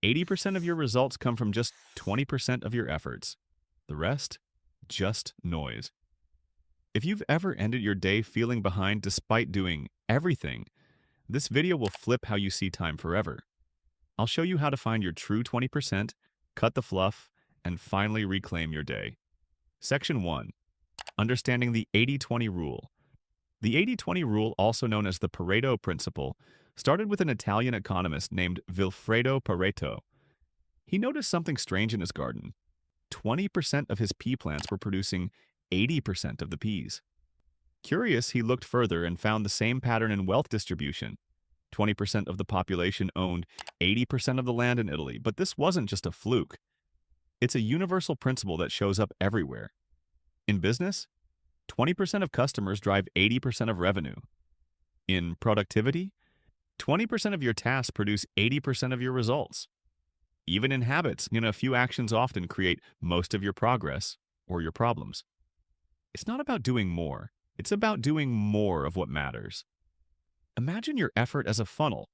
80% of your results come from just 20% of your efforts. The rest, just noise. If you've ever ended your day feeling behind despite doing everything, this video will flip how you see time forever. I'll show you how to find your true 20%, cut the fluff, and finally reclaim your day. Section 1. Understanding the 80-20 rule. The 80-20 rule, also known as the Pareto principle, started with an Italian economist named Vilfredo Pareto. He noticed something strange in his garden. 20% of his pea plants were producing 80% of the peas. Curious, he looked further and found the same pattern in wealth distribution. 20% of the population owned 80% of the land in Italy, but this wasn't just a fluke. It's a universal principle that shows up everywhere. In business, 20% of customers drive 80% of revenue. In productivity, 20% of your tasks produce 80% of your results. Even in habits, a few actions often create most of your progress or your problems. It's not about doing more. It's about doing more of what matters. Imagine your effort as a funnel.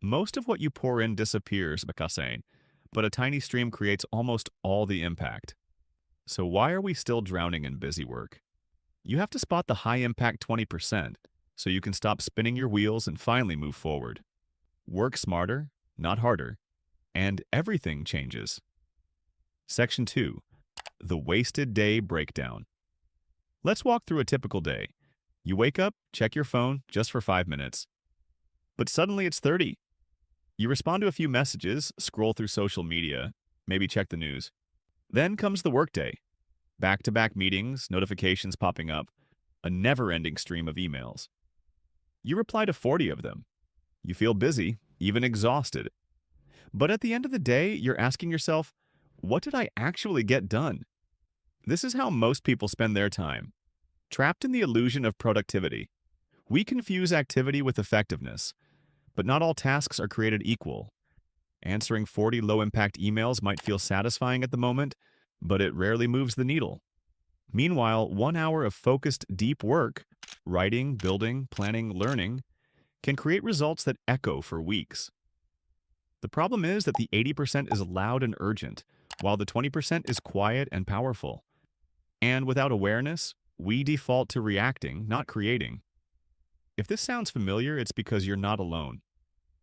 Most of what you pour in disappears, but a tiny stream creates almost all the impact. So why are we still drowning in busy work? You have to spot the high-impact 20% so you can stop spinning your wheels and finally move forward. Work smarter, not harder, and everything changes. Section 2. The Wasted Day Breakdown. Let's walk through a typical day. You wake up, check your phone just for 5 minutes. But suddenly it's 30. You respond to a few messages, scroll through social media, maybe check the news. Then comes the workday. Back-to-back meetings, notifications popping up, a never-ending stream of emails. You reply to 40 of them. You feel busy, even exhausted. But at the end of the day, you're asking yourself, what did I actually get done? This is how most people spend their time, trapped in the illusion of productivity. We confuse activity with effectiveness, but not all tasks are created equal. Answering 40 low-impact emails might feel satisfying at the moment, but it rarely moves the needle. Meanwhile, 1 hour of focused, deep work, writing, building, planning, learning, can create results that echo for weeks. The problem is that the 80% is loud and urgent, while the 20% is quiet and powerful. And without awareness, we default to reacting, not creating. If this sounds familiar, it's because you're not alone.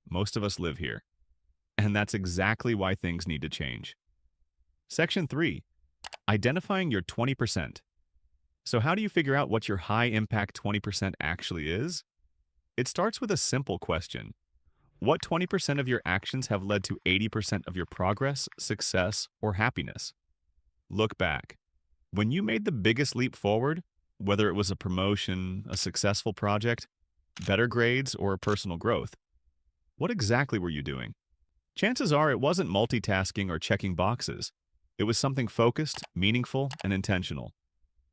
Most of us live here. And that's exactly why things need to change. Section 3. Identifying your 20%. So how do you figure out what your high-impact 20% actually is? It starts with a simple question. What 20% of your actions have led to 80% of your progress, success, or happiness? Look back. When you made the biggest leap forward, whether it was a promotion, a successful project, better grades, or personal growth, what exactly were you doing? Chances are it wasn't multitasking or checking boxes. It was something focused, meaningful, and intentional.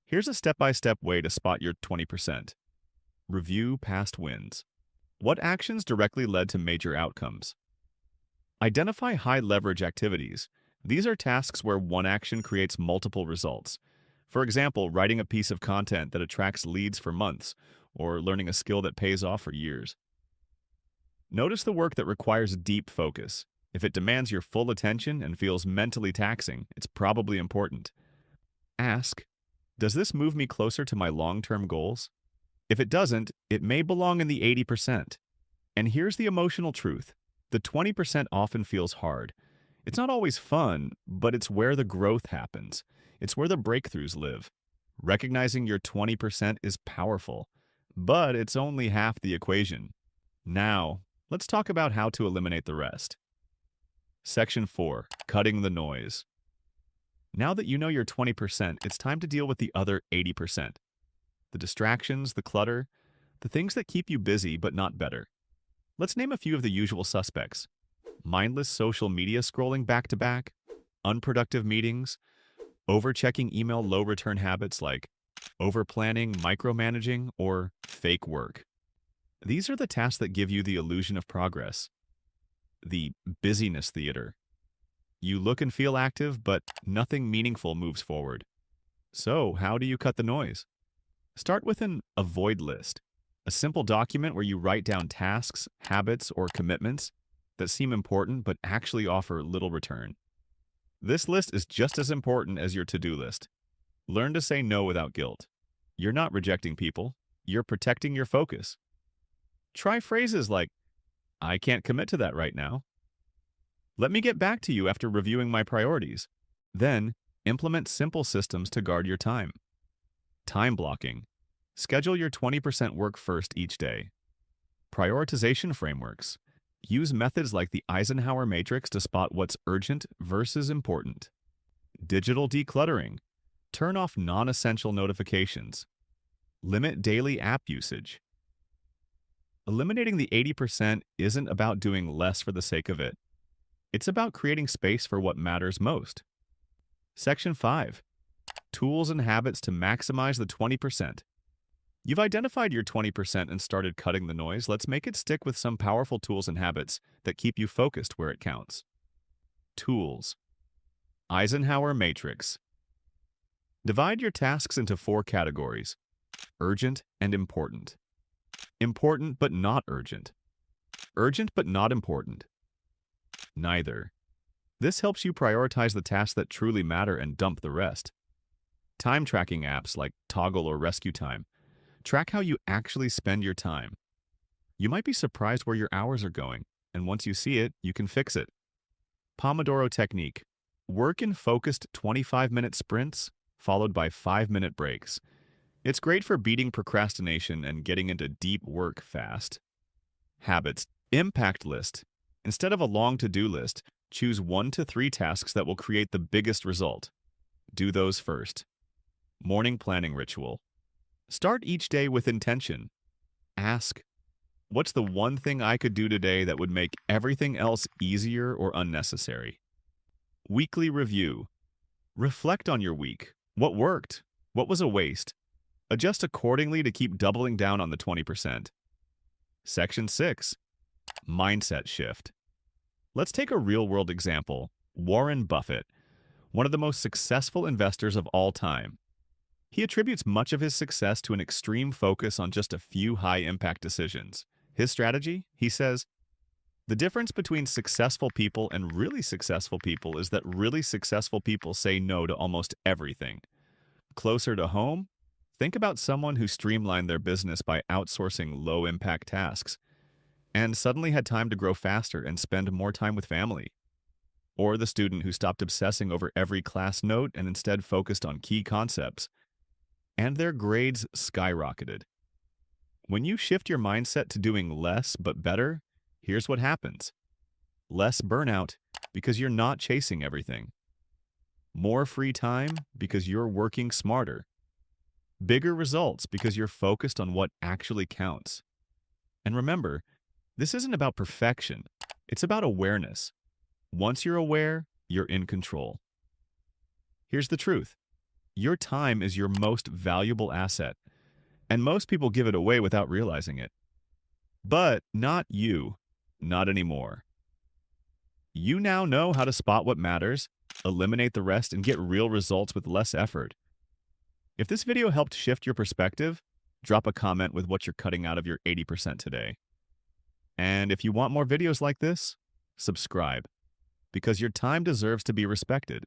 Here's a step-by-step way to spot your 20%. Review past wins. What actions directly led to major outcomes? Identify high-leverage activities. These are tasks where one action creates multiple results. For example, writing a piece of content that attracts leads for months, or learning a skill that pays off for years. Notice the work that requires deep focus. If it demands your full attention and feels mentally taxing, it's probably important. Ask, does this move me closer to my long-term goals? If it doesn't, it may belong in the 80%. And here's the emotional truth. The 20% often feels hard. It's not always fun, but it's where the growth happens. It's where the breakthroughs live. Recognizing your 20% is powerful, but it's only half the equation. Now, let's talk about how to eliminate the rest. Section 4. Cutting the noise. Now that you know your 20%, it's time to deal with the other 80%. The distractions, the clutter, the things that keep you busy but not better. Let's name a few of the usual suspects. Mindless social media scrolling back to back, unproductive meetings, over-checking email low-return habits like over-planning, micromanaging, or fake work. These are the tasks that give you the illusion of progress. The busyness theater. You look and feel active, but nothing meaningful moves forward. So, how do you cut the noise? Start with an avoid list, a simple document where you write down tasks, habits, or commitments that seem important but actually offer little return. This list is just as important as your to-do list. Learn to say no without guilt. You're not rejecting people, you're protecting your focus. Try phrases like, I can't commit to that right now. Let me get back to you after reviewing my priorities. Then, implement simple systems to guard your time. Time blocking. Schedule your 20% work first each day. Prioritization frameworks. Use methods like the Eisenhower matrix to spot what's urgent versus important. Digital decluttering. Turn off non-essential notifications. Limit daily app usage. Eliminating the 80% isn't about doing less for the sake of it. It's about creating space for what matters most. Section 5. Tools and habits to maximize the 20%. You've identified your 20% and started cutting the noise. Let's make it stick with some powerful tools and habits that keep you focused where it counts. Tools. Eisenhower matrix. Divide your tasks into 4 categories: urgent and important. Important but not urgent. Urgent but not important. Neither. This helps you prioritize the tasks that truly matter and dump the rest. Time tracking apps like Toggle or Rescue Time track how you actually spend your time. You might be surprised where your hours are going, and once you see it, you can fix it. Pomodoro technique. Work in focused 25-minute sprints, followed by 5-minute breaks. It's great for beating procrastination and getting into deep work fast. Habits. Impact list. Instead of a long to-do list, choose 1 to 3 tasks that will create the biggest result. Do those first. Morning planning ritual. Start each day with intention. Ask, what's the one thing I could do today that would make everything else easier or unnecessary? Weekly review. Reflect on your week. What worked? What was a waste? Adjust accordingly to keep doubling down on the 20%. Section 6. Mindset shift. Let's take a real-world example. Warren Buffett, one of the most successful investors of all time. He attributes much of his success to an extreme focus on just a few high-impact decisions. His strategy, he says, the difference between successful people and really successful people is that really successful people say no to almost everything. Closer to home, think about someone who streamlined their business by outsourcing low-impact tasks and suddenly had time to grow faster and spend more time with family. Or the student who stopped obsessing over every class note and instead focused on key concepts, and their grades skyrocketed. When you shift your mindset to doing less but better, here's what happens. Less burnout because you're not chasing everything. More free time because you're working smarter. Bigger results because you're focused on what actually counts. And remember, this isn't about perfection. It's about awareness. Once you're aware, you're in control. Here's the truth. Your time is your most valuable asset, and most people give it away without realizing it. But not you. Not anymore. You now know how to spot what matters, eliminate the rest, and get real results with less effort. If this video helped shift your perspective, drop a comment with what you're cutting out of your 80% today. And if you want more videos like this, subscribe, because your time deserves to be respected.